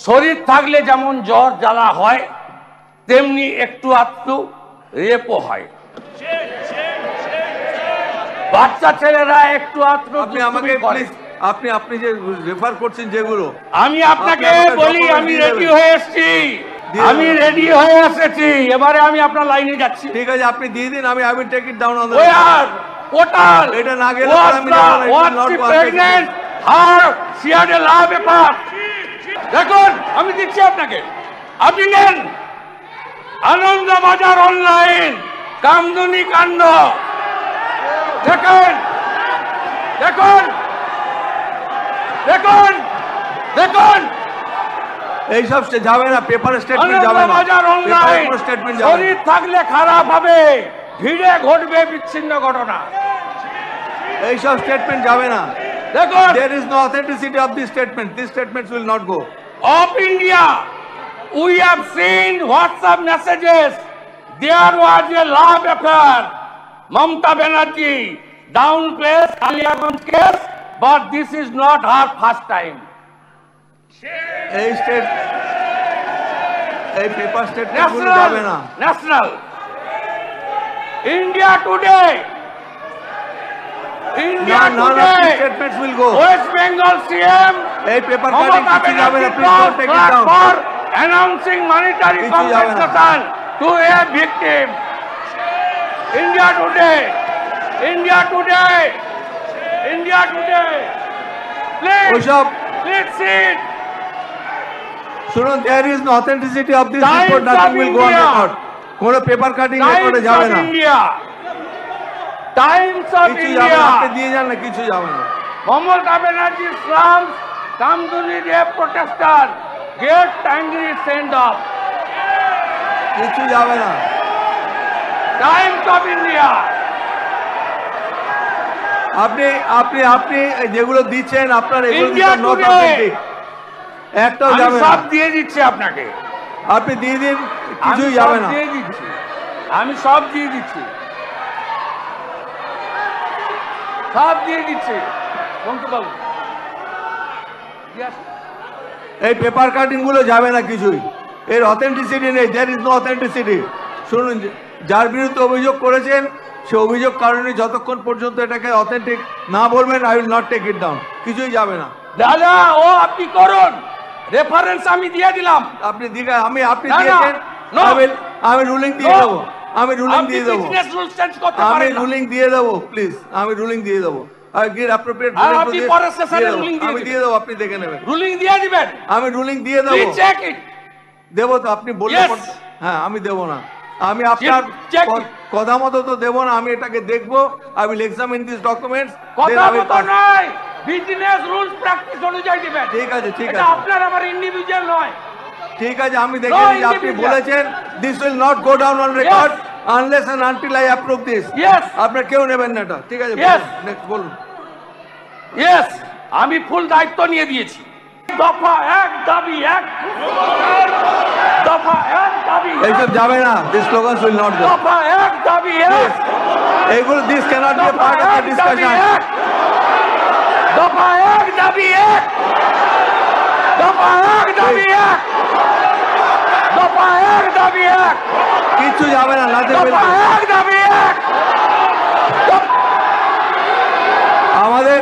শরীর থাকলে যেমন জ্বর জ্বালা হয় তেমনি একটু আধটু রেপও হয়। বাচ্চা ছেলেরা একটু আধটু আপনি আমাকে প্লিজ আপনি যে রেফার করছেন যেগুলো আমি আপনাকে বলি আমি রেডি হয়ে এসেছি, আমি রেডি হয়ে এসেছি, এবারে আমি আপনার লাইনে যাচ্ছি। ঠিক আছে আপনি দিয়ে দিন, আমি I will take it down on the portal. এটা না গেলে আমি pregnant her she had a love paper. দেখুন আমি দিচ্ছি আপনাকে, আপনি নেন আনন্দবাজার অনলাইন কামদুনি কাণ্ড দেখুন দেখুন দেখুন দেখুন এইসব যাবে না, পেপার স্টেটমেন্ট যাবে না, বাজার অনলাইন স্টেটমেন্ট যাবে। শরীর থাকলে খারাপ হবে, ভিড়ে ঘটবে বিচ্ছিন্ন ঘটনা, এইসব স্টেটমেন্ট যাবে না। দেখুন there is no authenticity of this statement, these statements will not go. of India we have seen WhatsApp messages, there was a love affair. Mamata Banerjee downplays Kaliaganj case, but this is not her first time. এই paper statement গুলো যাবে না। National India Today, India Today, statements will go. West Bengal CM এই paper cutting কিছু যাবে না, please don't take it down. for announcing monetary compensation to a victim. India Today, India Today, India Today, please sit. শুনুন, there is no authenticity of this report, nothing will go on record. কোন paper cutting রেকর্ডে যাবে না। Times of India, আপনি দিয়ে যান না, কিছু যাবে না। Mamata Banerjee slams Kamduni rape protester, get angry send off. কিছু যাবে না। Times of India, আপনি যেগুলো দিচ্ছেন আপনার এগুলো নট অথেন্টিক, একটাও যাবে না। সব দিয়ে দিচ্ছি আপনাকে, আপনি দিয়ে দিন, কিছুই যাবে না। দিয়ে দিচ্ছি, আমি সব দিয়ে দিচ্ছি, সব দিয়ে দিচ্ছি বঙ্কুবাবু। এই পেপার কাটিং গুলো যাবে না কিছুই, এর অথেন্টিসিটি নেই, দেয়ার ইজ নো অথেন্টিসিটি। শুনুন, যার বিরুদ্ধে অভিযোগ করেছেন সে অভিযোগ কারণে যতক্ষণ পর্যন্ত এটাকে অথেন্টিক না বলবেন, I will not take it down, কিছুই যাবে না। দাদা ও আপনি করুন, রেফারেন্স আমি দিয়ে দিলাম, আপনি আপনি দিয়েছেন, আমি রুলিং দিয়ে দেবো, আমি রুলিং দিয়ে দেবো, আমি রুলিং দিয়ে দেবো, প্লিজ আমি রুলিং দিয়ে দেবো। আমি দিয়ে দেবো, আপনি দেখে নেবেন। রুলিং দিয়ে দিবেন, আমি রুলিং দিয়ে দেবো, দেবো তো, আপনি বললে হ্যাঁ আমি দেবো না, আমি আপনার কথা মতো তো দেবো না, আমি এটাকে দেখবো। I will examine this documents, কথা মতো নয়, বিজনেস রুলস প্র্যাকটিস অনুযায়ী দিবেন। ঠিক আছে, ঠিক আছে, এটা আপনার আমার ইন্ডিভিজুয়াল নয়। ঠিক আছে, আমি দেখে নিই, আপনি বলেছেন this will not go down on record unless and until I approve this. Yes, আপনারা কেউ নেবেন না এটা, ঠিক আছে, নেক্সট বলুন। ইয়েস, আমি ফুল দায়িত্ব নিয়ে দিয়েছি। দফা 1 দাবি 1, দফা 1 দাবি 1, এইসব যাবে না, this slogans will not go. দফা 1 দাবি 1, এইগুলো this cannot be part of the discussion. দফা 1 দাবি 1, দফা 1 দাবি 1, দফা 1 দাবি 1, কিচ্ছু যাবে না, নাথিং উইল দফা 1 দাবি 1। আমাদের